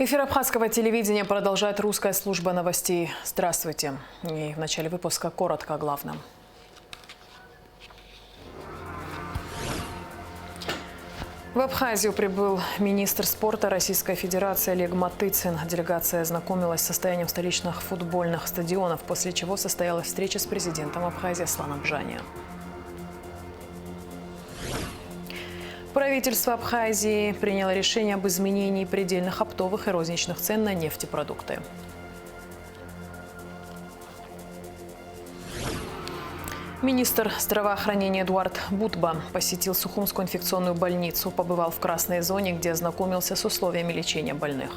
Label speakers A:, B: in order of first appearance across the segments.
A: Эфир абхазского телевидения продолжает русская служба новостей. Здравствуйте. И в начале выпуска коротко о главном. В Абхазию прибыл министр спорта Российской Федерации Олег Матыцин. Делегация ознакомилась с состоянием столичных футбольных стадионов, после чего состоялась встреча с президентом Абхазии Асланом Бжанием. Правительство Абхазии приняло решение об изменении предельных оптовых и розничных цен на нефтепродукты. Министр здравоохранения Эдуард Бутба посетил Сухумскую инфекционную больницу, побывал в красной зоне, где ознакомился с условиями лечения больных.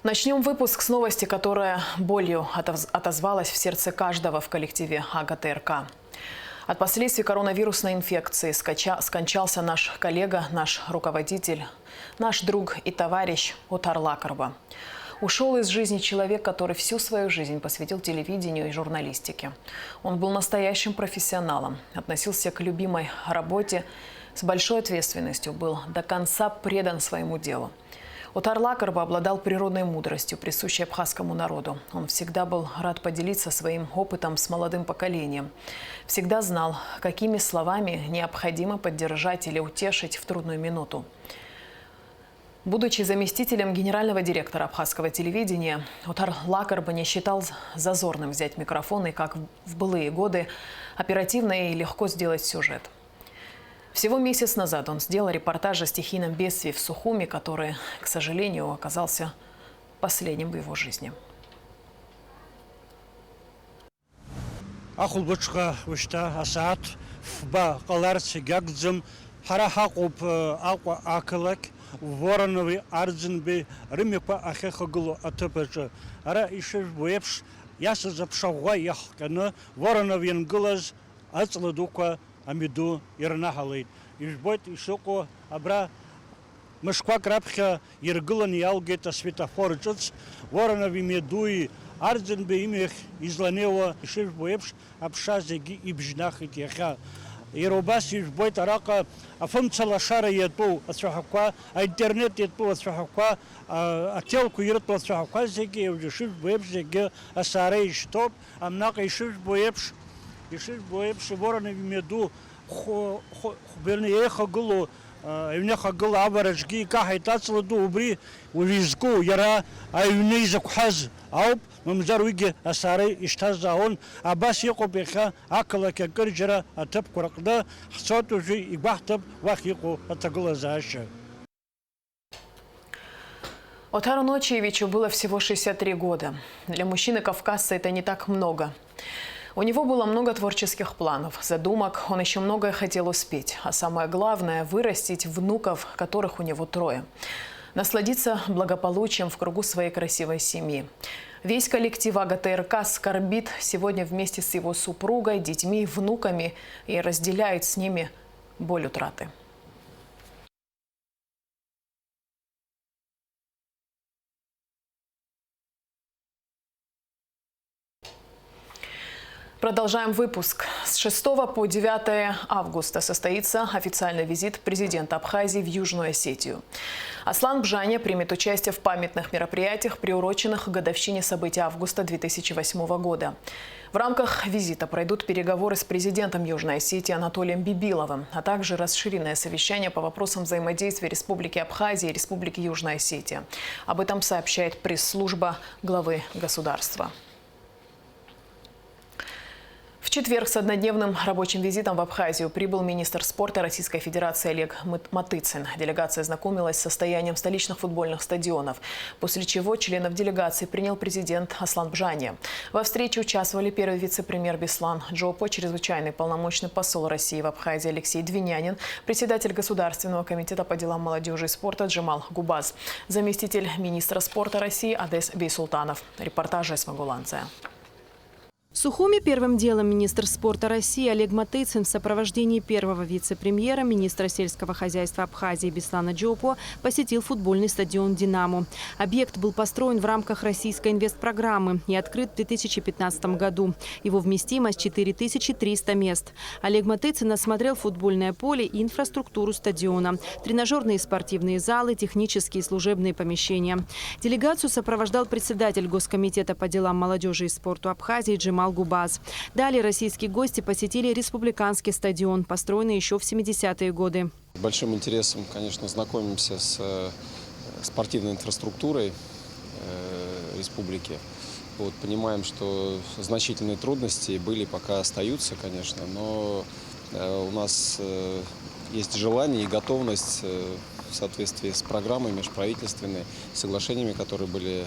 A: Начнем выпуск с новости, которая болью отозвалась в сердце каждого в коллективе АГТРК. От последствий коронавирусной инфекции скончался наш коллега, наш руководитель, наш друг и товарищ Отар Лакарба. Ушел из жизни человек, который всю свою жизнь посвятил телевидению и журналистике. Он был настоящим профессионалом, относился к любимой работе с большой ответственностью, был до конца предан своему делу. Отар Лакарба обладал природной мудростью, присущей абхазскому народу. Он всегда был рад поделиться своим опытом с молодым поколением. Всегда знал, какими словами необходимо поддержать или утешить в трудную минуту. Будучи заместителем генерального директора абхазского телевидения, Отар Лакарба не считал зазорным взять микрофон и, как в былые годы, оперативно и легко сделать сюжет. Всего месяц назад он сделал репортаж о стихийном бедствии в Сухуми, который, к сожалению, оказался последним в его жизни.
B: Воронові Арджинби Риміпа Ахехоглу Атопеча. Ара ішеш боепш яса запшавга яхкана Воронов янгылаз ацладука амиду ирнахалейт. Ишбойт ишоко абра мышква крапха иргылан ялгета светофорчец Воронов имедуи Арджинби имех изланева ішеш боепш абшазеги ибжнахит яха. Иробас ишбойт арака афымцала шара ету асрахаква, интернет ету асрахаква, ателку ету асрахаква зеги евжишиш боепш зеги асаре иштоп, амнака ишиш боепш Воронов имеду берне ехагылу евнехагыл аваражги кахайтацладу убри увизку яра аюней закухаз ауп мамзар уйге асары иштазаон абас якобеха акла кекыржара атып куракда хсот уже игбахтып вахику атагылазаша.
A: Отару Ночиевичу было всего 63 года. Для мужчины-кавказца это не так много. У него было много творческих планов, задумок, он еще многое хотел успеть. А самое главное – вырастить внуков, которых у него 3. Насладиться благополучием в кругу своей красивой семьи. Весь коллектив АГТРК скорбит сегодня вместе с его супругой, детьми, внуками и разделяет с ними боль утраты. Продолжаем выпуск. С 6 по 9 августа состоится официальный визит президента Абхазии в Южную Осетию. Аслан Бжаня примет участие в памятных мероприятиях, приуроченных к годовщине событий августа 2008 года. В рамках визита пройдут переговоры с президентом Южной Осетии Анатолием Бибиловым, а также расширенное совещание по вопросам взаимодействия Республики Абхазия и Республики Южная Осетия. Об этом сообщает пресс-служба главы государства. В четверг с однодневным рабочим визитом в Абхазию прибыл министр спорта Российской Федерации Олег Матыцин. Делегация ознакомилась с состоянием столичных футбольных стадионов, после чего членов делегации принял президент Аслан Бжаня. Во встрече участвовали первый вице-премьер Беслан Джопо, чрезвычайный полномочный посол России в Абхазии Алексей Двинянин, председатель Государственного комитета по делам молодежи и спорта Джемал Губаз, заместитель министра спорта России Адес Бейсултанов. Репортаж Эсма Гуланция.
C: В Сухуми первым делом министр спорта России Олег Матыцин в сопровождении первого вице-премьера, министра сельского хозяйства Абхазии Беслана Джопо посетил футбольный стадион «Динамо». Объект был построен в рамках российской инвестпрограммы и открыт в 2015 году. Его вместимость 4300 мест. Олег Матыцин осмотрел футбольное поле и инфраструктуру стадиона, тренажерные и спортивные залы, технические и служебные помещения. Делегацию сопровождал председатель Госкомитета по делам молодежи и спорту Абхазии Джемал Губаз. Далее российские гости посетили республиканский стадион, построенный еще в 70-е годы.
D: С большим интересом, конечно, знакомимся с спортивной инфраструктурой республики. Понимаем, что значительные трудности были, пока остаются, конечно, но у нас есть желание и готовность в соответствии с программой межправительственной, соглашениями, которые были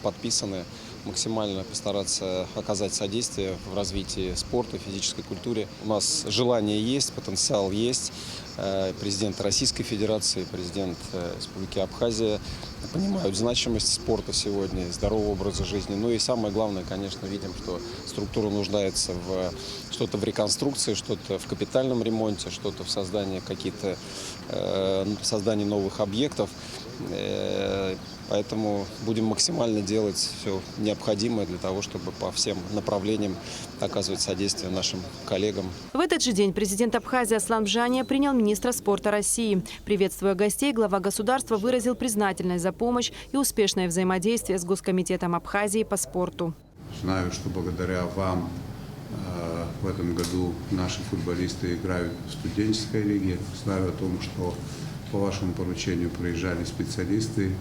D: подписаны, максимально постараться оказать содействие в развитии спорта, физической культуре. У нас желание есть, потенциал есть. Президент Российской Федерации, президент Республики Абхазия понимают значимость спорта сегодня, здорового образа жизни. Ну и самое главное, конечно, видим, что структура нуждается в что-то в реконструкции, что-то в капитальном ремонте, что-то в создании создании новых объектов. Поэтому будем максимально делать все необходимое для того, чтобы по всем направлениям оказывать содействие нашим коллегам.
C: В этот же день президент Абхазии Аслан Бжания принял министра спорта России. Приветствуя гостей, глава государства выразил признательность за помощь и успешное взаимодействие с Госкомитетом Абхазии по спорту.
E: Знаю, что благодаря вам в этом году наши футболисты играют в студенческой лиге. Знаю о том, что по вашему поручению приезжали специалисты,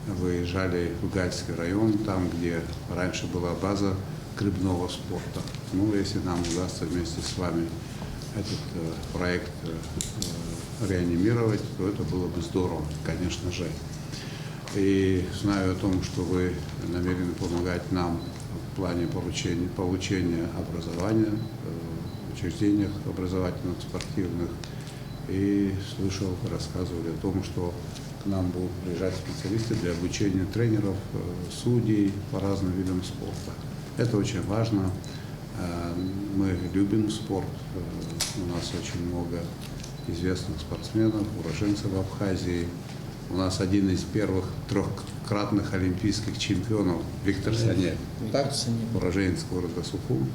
E: выезжали в Гальский район, там, где раньше была база гребного спорта. Ну, если нам удастся вместе с вами этот проект реанимировать, то это было бы здорово, конечно же. И знаю о том, что вы намерены помогать нам в плане получения образования в учреждениях образовательных, спортивных. И слышал, рассказывали о том, что к нам будут приезжать специалисты для обучения тренеров, судей по разным видам спорта. Это очень важно. Мы любим спорт. У нас очень много известных спортсменов, уроженцев Абхазии. У нас один из первых трехкратных олимпийских чемпионов Виктор Санев. Так, уроженец города Сухум.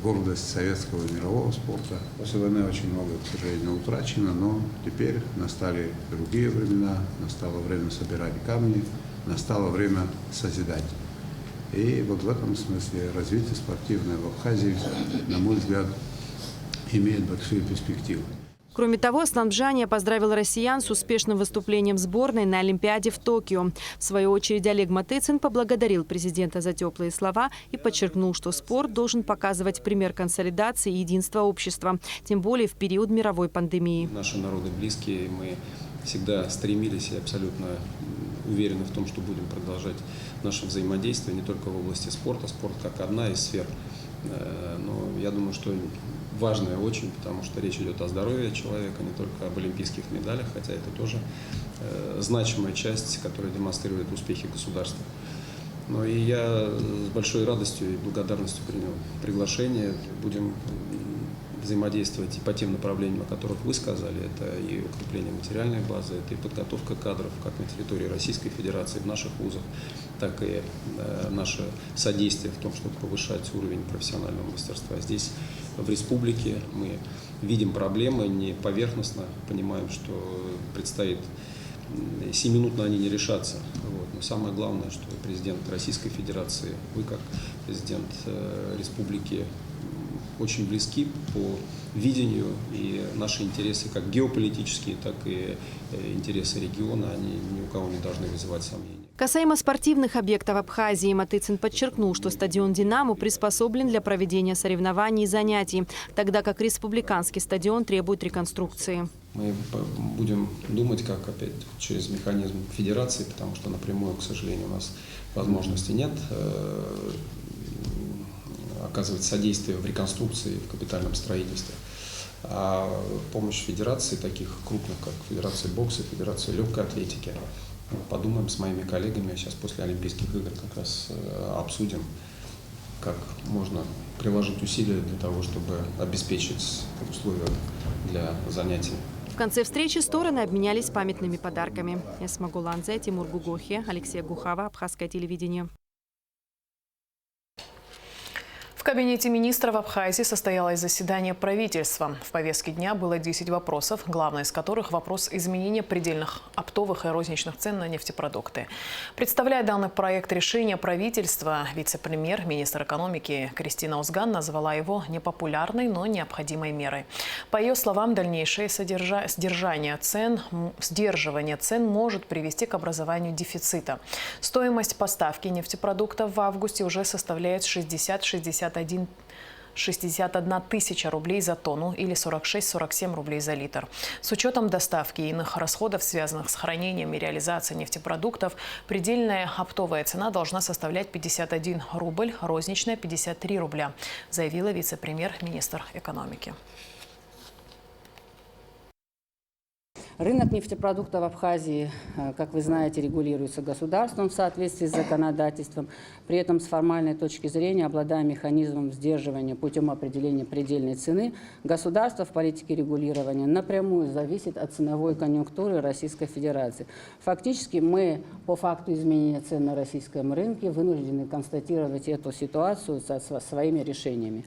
E: Гордость советского и мирового спорта. После войны очень много, к сожалению, утрачено, но теперь настали другие времена, настало время собирать камни, настало время созидать. И вот в этом смысле развитие спортивное в Абхазии, на мой взгляд, имеет большие перспективы.
C: Кроме того, Аслан Бжания поздравил россиян с успешным выступлением сборной на Олимпиаде в Токио. В свою очередь Олег Матыцин поблагодарил президента за теплые слова и подчеркнул, что спорт должен показывать пример консолидации и единства общества, тем более в период мировой пандемии.
D: Наши народы близкие, мы всегда стремились и абсолютно уверены в том, что будем продолжать наше взаимодействие не только в области спорта. Спорт как одна из сфер. Но я думаю, что важное очень, потому что речь идет о здоровье человека, не только об олимпийских медалях, хотя это тоже значимая часть, которая демонстрирует успехи государства. Но и я с большой радостью и благодарностью принял приглашение. Будем взаимодействовать и по тем направлениям, о которых вы сказали. Это и укрепление материальной базы, это и подготовка кадров как на территории Российской Федерации, в наших вузах, так и наше содействие в том, чтобы повышать уровень профессионального мастерства. Здесь, в республике, мы видим проблемы не поверхностно, понимаем, что предстоит сиюминутно они не решатся. Но самое главное, что президент Российской Федерации, вы как президент республики, очень близки по видению, и наши интересы, как геополитические, так и интересы региона, они ни у кого не должны вызывать сомнений.
C: Касаемо спортивных объектов Абхазии, Матыцин подчеркнул, что стадион «Динамо» приспособлен для проведения соревнований и занятий, тогда как республиканский стадион требует реконструкции.
D: Мы будем думать, как опять через механизм федерации, потому что напрямую, к сожалению, у нас возможности нет оказывать содействие в реконструкции, в капитальном строительстве. А помощь федерации, таких крупных, как Федерация бокса, Федерация легкой атлетики, подумаем с моими коллегами, сейчас после Олимпийских игр как раз обсудим как можно приложить усилия для того, чтобы обеспечить условия для занятий.
C: В конце встречи стороны обменялись памятными подарками. Эсма Гуланзе, Тимур Гугохи, Алексей Гухава, Абхазское телевидение.
A: В кабинете министров Абхазии состоялось заседание правительства. В повестке дня было 10 вопросов, главный из которых – вопрос изменения предельных оптовых и розничных цен на нефтепродукты. Представляя данный проект решения правительства, вице-премьер, министр экономики Кристина Узган назвала его непопулярной, но необходимой мерой. По ее словам, дальнейшее сдерживание цен может привести к образованию дефицита. Стоимость поставки нефтепродуктов в августе уже составляет 61 тысяча рублей за тонну или 46-47 рублей за литр. С учетом доставки и иных расходов, связанных с хранением и реализацией нефтепродуктов, предельная оптовая цена должна составлять 51 рубль, розничная – 53 рубля, заявила вице-премьер, министр экономики.
F: Рынок нефтепродуктов в Абхазии, как вы знаете, регулируется государством в соответствии с законодательством. При этом с формальной точки зрения, обладая механизмом сдерживания путем определения предельной цены, государство в политике регулирования напрямую зависит от ценовой конъюнктуры Российской Федерации. Фактически мы по факту изменения цен на российском рынке вынуждены констатировать эту ситуацию со своими решениями.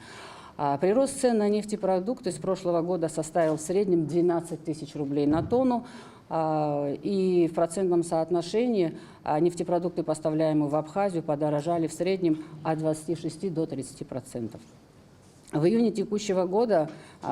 F: Прирост цен на нефтепродукты с прошлого года составил в среднем 12 тысяч рублей на тонну. И в процентном соотношении нефтепродукты, поставляемые в Абхазию, подорожали в среднем от 26 до 30%. В июне текущего года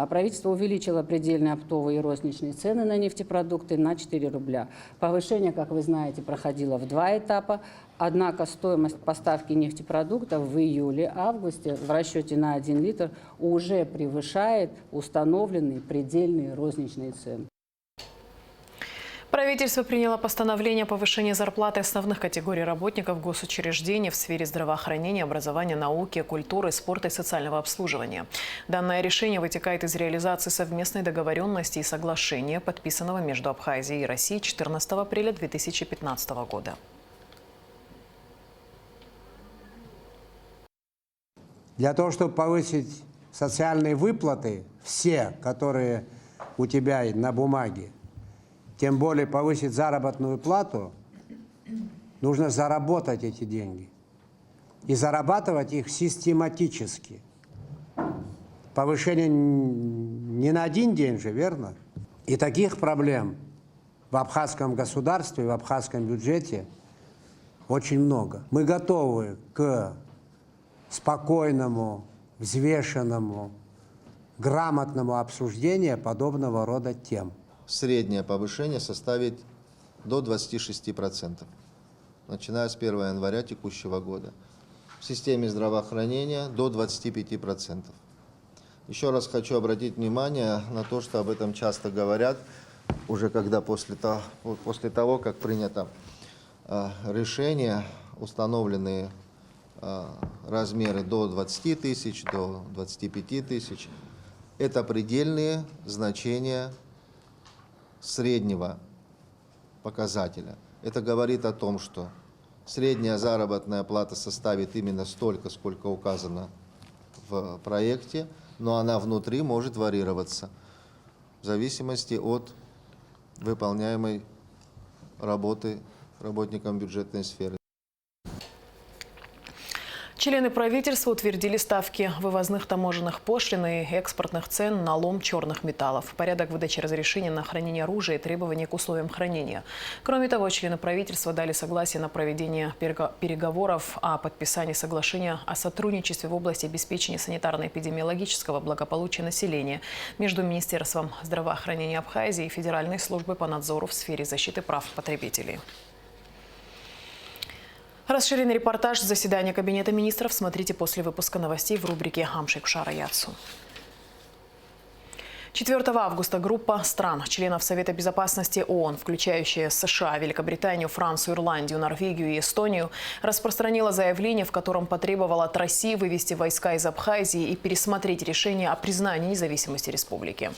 F: правительство увеличило предельные оптовые и розничные цены на нефтепродукты на 4 рубля. Повышение, как вы знаете, проходило в 2 этапа. Однако стоимость поставки нефтепродуктов в июле-августе в расчете на 1 литр уже превышает установленные предельные розничные цены.
A: Правительство приняло постановление о повышении зарплаты основных категорий работников госучреждений в сфере здравоохранения, образования, науки, культуры, спорта и социального обслуживания. Данное решение вытекает из реализации совместной договоренности и соглашения, подписанного между Абхазией и Россией 14 апреля 2015 года.
G: Для того, чтобы повысить социальные выплаты, все, которые у тебя на бумаге, тем более повысить заработную плату, нужно заработать эти деньги. И зарабатывать их систематически. Повышение не на один день же, верно? И таких проблем в абхазском государстве, в абхазском бюджете очень много. Мы готовы к спокойному, взвешенному, грамотному обсуждению подобного рода тем.
H: Среднее повышение составит до 26%, начиная с 1 января текущего года. В системе здравоохранения до 25%. Еще раз хочу обратить внимание на то, что об этом часто говорят, уже когда после того, как принято решение, установленные размеры до 20 тысяч, до 25 тысяч. Это предельные значения среднего показателя. Это говорит о том, что средняя заработная плата составит именно столько, сколько указано в проекте, но она внутри может варьироваться в зависимости от выполняемой работы работникам бюджетной сферы.
A: Члены правительства утвердили ставки вывозных таможенных пошлин и экспортных цен на лом черных металлов, порядок выдачи разрешения на хранение оружия и требования к условиям хранения. Кроме того, члены правительства дали согласие на проведение переговоров о подписании соглашения о сотрудничестве в области обеспечения санитарно-эпидемиологического благополучия населения между Министерством здравоохранения Абхазии и Федеральной службой по надзору в сфере защиты прав потребителей. Расширенный репортаж заседания Кабинета министров смотрите после выпуска новостей в рубрике «Амшик Шара Яцу». 4 августа группа стран, членов Совета безопасности ООН, включающая США, Великобританию, Францию, Ирландию, Норвегию и Эстонию, распространила заявление, в котором потребовала от России вывести войска из Абхазии и пересмотреть решение о признании независимости республики.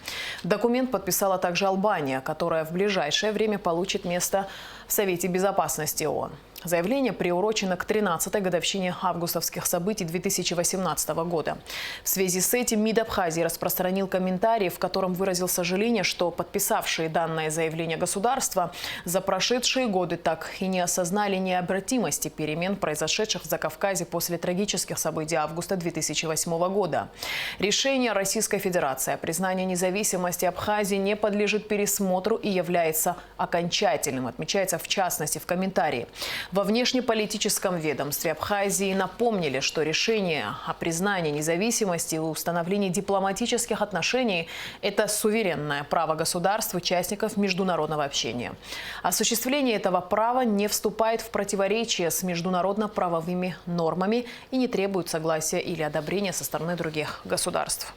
A: Документ подписала также Албания, которая в ближайшее время получит место в Совете безопасности ООН. Заявление приурочено к 13-й годовщине августовских событий 2018 года. В связи с этим МИД Абхазии распространил комментарий, в котором выразил сожаление, что подписавшие данное заявление государства за прошедшие годы так и не осознали необратимости перемен, произошедших в Закавказье после трагических событий августа 2008 года. Решение Российской Федерации о признании независимости Абхазии не подлежит пересмотру и является окончательным, отмечается в частности в комментарии. Во внешнеполитическом ведомстве Абхазии напомнили, что решение о признании независимости и установлении дипломатических отношений – это суверенное право государств-участников международного общения. Осуществление этого права не вступает в противоречие с международно-правовыми нормами и не требует согласия или одобрения со стороны других государств.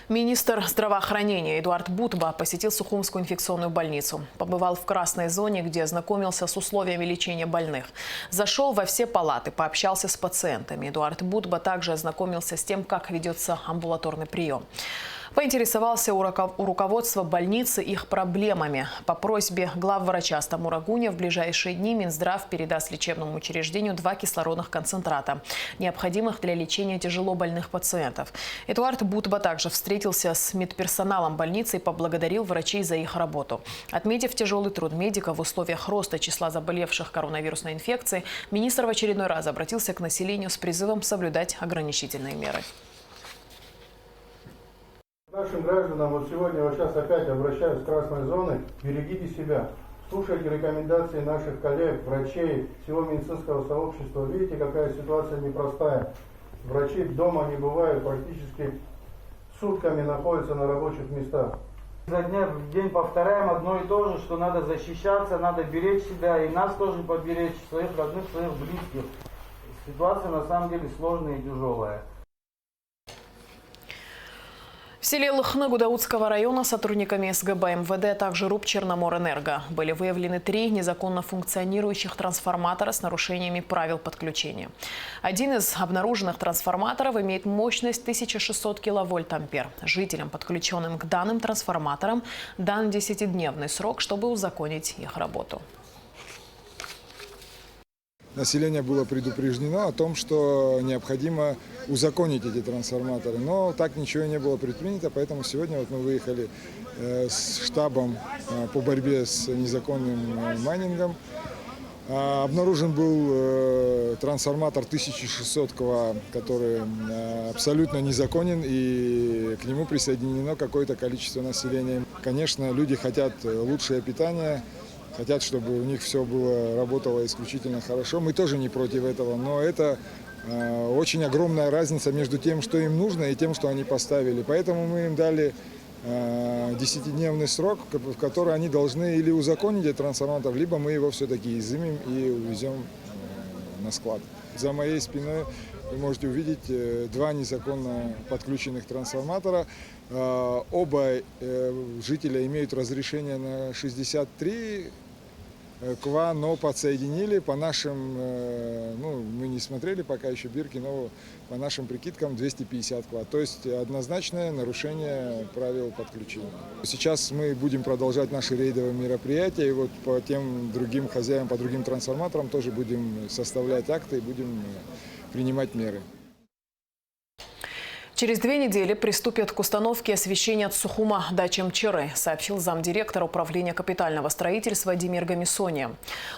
A: Министр здравоохранения Эдуард Бутба посетил Сухумскую инфекционную больницу. Побывал в красной зоне, где ознакомился с условиями лечения больных. Зашел во все палаты, пообщался с пациентами. Эдуард Бутба также ознакомился с тем, как ведется амбулаторный прием. Поинтересовался у руководства больницы их проблемами. По просьбе главврача Стамура Гуня в ближайшие дни Минздрав передаст лечебному учреждению 2 кислородных концентрата, необходимых для лечения тяжело больных пациентов. Эдуард Бутба также встретился с медперсоналом больницы и поблагодарил врачей за их работу. Отметив тяжелый труд медиков в условиях роста числа заболевших коронавирусной инфекцией, министр в очередной раз обратился к населению с призывом соблюдать ограничительные меры.
I: Нашим гражданам вот сегодня, вот сейчас опять обращаюсь с красной зоны, берегите себя. Слушайте рекомендации наших коллег, врачей, всего медицинского сообщества. Видите, какая ситуация непростая. Врачи дома не бывают, практически сутками находятся на рабочих местах.
J: За дня в день повторяем одно и то же, что надо защищаться, надо беречь себя и нас тоже поберечь, своих родных, своих близких. Ситуация на самом деле сложная и тяжелая.
A: В селе Лыхны Гудаутского района сотрудниками СГБ МВД, а также РУП «Черноморэнерго» были выявлены 3 незаконно функционирующих трансформатора с нарушениями правил подключения. Один из обнаруженных трансформаторов имеет мощность 1600 киловольт-ампер. Жителям, подключенным к данным трансформаторам, дан 10-дневный срок, чтобы узаконить их работу.
K: Население было предупреждено о том, что необходимо узаконить эти трансформаторы. Но так ничего не было предпринято, поэтому сегодня вот мы выехали с штабом по борьбе с незаконным майнингом. Обнаружен был трансформатор 1600 кВт, который абсолютно незаконен, и к нему присоединено какое-то количество населения. Конечно, люди хотят лучшее питание, хотят, чтобы у них все было, работало исключительно хорошо. Мы тоже не против этого, но это очень огромная разница между тем, что им нужно, и тем, что они поставили. Поэтому мы им дали 10-дневный срок, в который они должны или узаконить этот трансформатор, либо мы его все-таки изымем и увезем на склад. За моей спиной вы можете увидеть 2 незаконно подключенных трансформатора. Оба жителя имеют разрешение на 63 КВА, но подсоединили по нашим, ну, мы не смотрели пока еще бирки, но по нашим прикидкам 250 КВА. То есть однозначное нарушение правил подключения. Сейчас мы будем продолжать наши рейдовые мероприятия, и вот по тем другим хозяевам, по другим трансформаторам тоже будем составлять акты и будем принимать меры.
A: Через 2 недели приступят к установке освещения от Сухума дачи МЧР, сообщил замдиректора управления капитального строительства Демир Гамисония.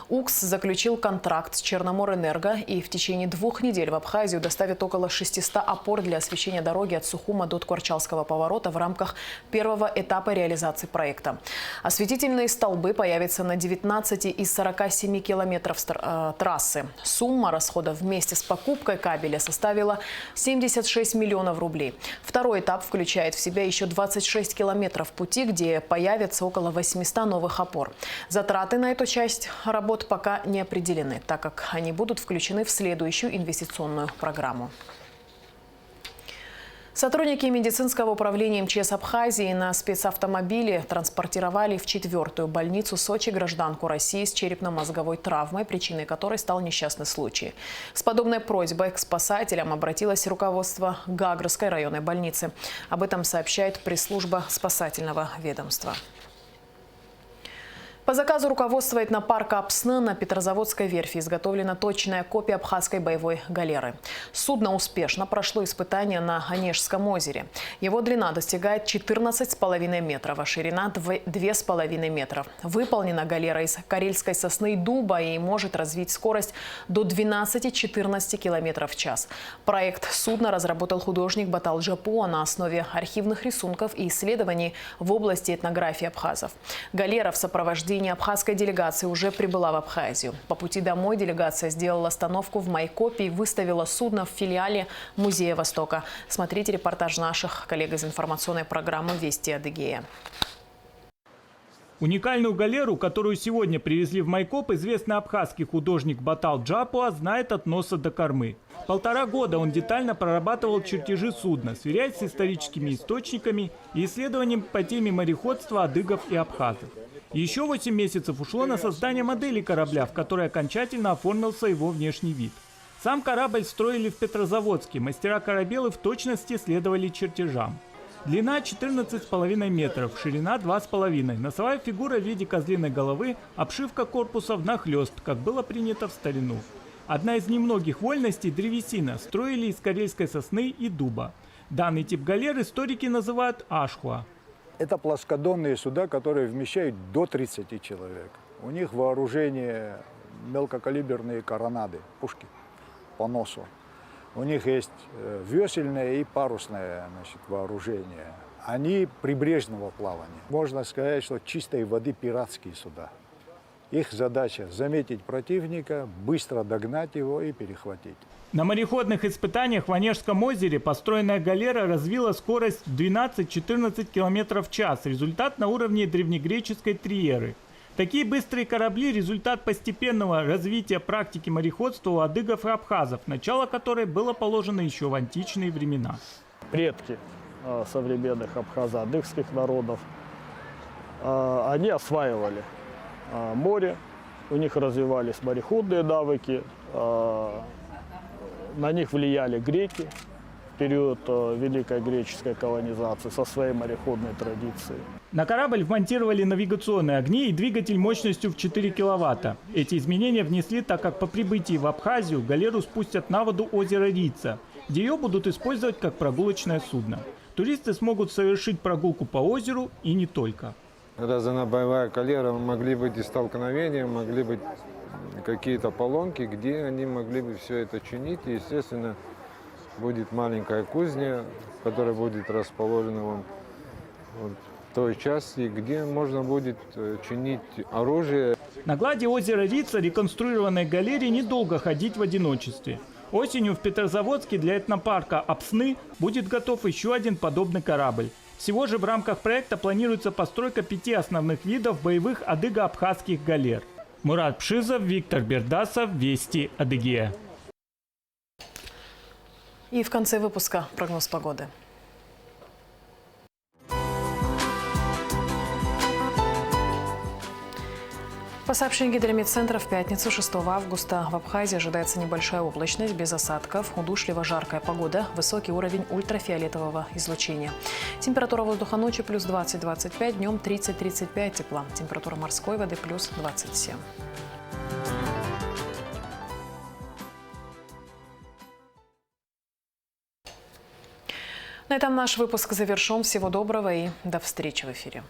A: УКС заключил контракт с Черноморэнерго и в течение 2 недель в Абхазию доставят около 600 опор для освещения дороги от Сухума до Ткварчалского поворота в рамках первого этапа реализации проекта. Осветительные столбы появятся на 19 из 47 километров трассы. Сумма расходов вместе с покупкой кабеля составила 76 миллионов рублей. Второй этап включает в себя еще 26 километров пути, где появится около 800 новых опор. Затраты на эту часть работ пока не определены, так как они будут включены в следующую инвестиционную программу. Сотрудники медицинского управления МЧС Абхазии на спецавтомобиле транспортировали в 4-ю больницу Сочи гражданку России с черепно-мозговой травмой, причиной которой стал несчастный случай. С подобной просьбой к спасателям обратилось руководство Гагрской районной больницы. Об этом сообщает пресс-служба спасательного ведомства. По заказу руководства этнопарка Апсны на Петрозаводской верфи изготовлена точная копия абхазской боевой галеры. Судно успешно прошло испытания на Онежском озере. Его длина достигает 14,5 метров, а ширина 2,5 метров. Выполнена галера из карельской сосны и дуба и может развить скорость до 12-14 км в час. Проект судна разработал художник Батал Джапуа на основе архивных рисунков и исследований в области этнографии абхазов. Галера в сопровождении абхазской делегации уже прибыла в Абхазию. По пути домой делегация сделала остановку в Майкопе и выставила судно в филиале Музея Востока. Смотрите репортаж наших коллег из информационной программы «Вести Адыгея».
L: Уникальную галеру, которую сегодня привезли в Майкоп, известный абхазский художник Батал Джапуа знает от носа до кормы. 1,5 года он детально прорабатывал чертежи судна, сверяясь с историческими источниками и исследованием по теме мореходства адыгов и абхазов. Еще 8 месяцев ушло на создание модели корабля, в которой окончательно оформился его внешний вид. Сам корабль строили в Петрозаводске, мастера-корабелы в точности следовали чертежам. Длина 14,5 метров, ширина 2,5. Носовая фигура в виде козлиной головы, обшивка корпуса внахлёст, как было принято в старину. Одна из немногих вольностей – древесина, строили из карельской сосны и дуба. Данный тип галер историки называют ашхуа.
M: Это плоскодонные суда, которые вмещают до 30 человек. У них вооружение мелкокалиберные коронады, пушки по носу. У них есть весельное и парусное, вооружение. Они прибрежного плавания. Можно сказать, что чистой воды пиратские суда. Их задача – заметить противника, быстро догнать его и перехватить.
L: На мореходных испытаниях в Онежском озере построенная галера развила скорость 12-14 км в час. Результат на уровне древнегреческой триеры. Такие быстрые корабли – результат постепенного развития практики мореходства у адыгов и абхазов, начало которой было положено еще в античные времена.
N: Предки современных абхазо-адыгских народов, они осваивали море, у них развивались мореходные навыки, на них влияли греки в период Великой греческой колонизации со своей мореходной традицией.
L: На корабль вмонтировали навигационные огни и двигатель мощностью в 4 киловатта. Эти изменения внесли, так как по прибытии в Абхазию галеру спустят на воду озера Рица, где ее будут использовать как прогулочное судно. Туристы смогут совершить прогулку по озеру и не только.
O: Раз она боевая галера, могли быть и столкновения, могли быть какие-то поломки, где они могли бы все это чинить. И, естественно, будет маленькая кузня, которая будет расположена в той части, где можно будет чинить оружие.
L: На глади озера Рица реконструированной галере недолго ходить в одиночестве. Осенью в Петрозаводске для этнопарка Апсны будет готов еще один подобный корабль. Всего же в рамках проекта планируется постройка 5 основных видов боевых адыго-абхазских галер. Мурат Пшизов, Виктор Бердасов, Вести Адыгея.
A: И в конце выпуска прогноз погоды. По сообщению Гидрометцентра, в пятницу 6 августа в Абхазии ожидается небольшая облачность, без осадков, удушливо жаркая погода, высокий уровень ультрафиолетового излучения. Температура воздуха ночью плюс 20-25, днем 30-35 тепла. Температура морской воды плюс 27. На этом наш выпуск завершен. Всего доброго и до встречи в эфире.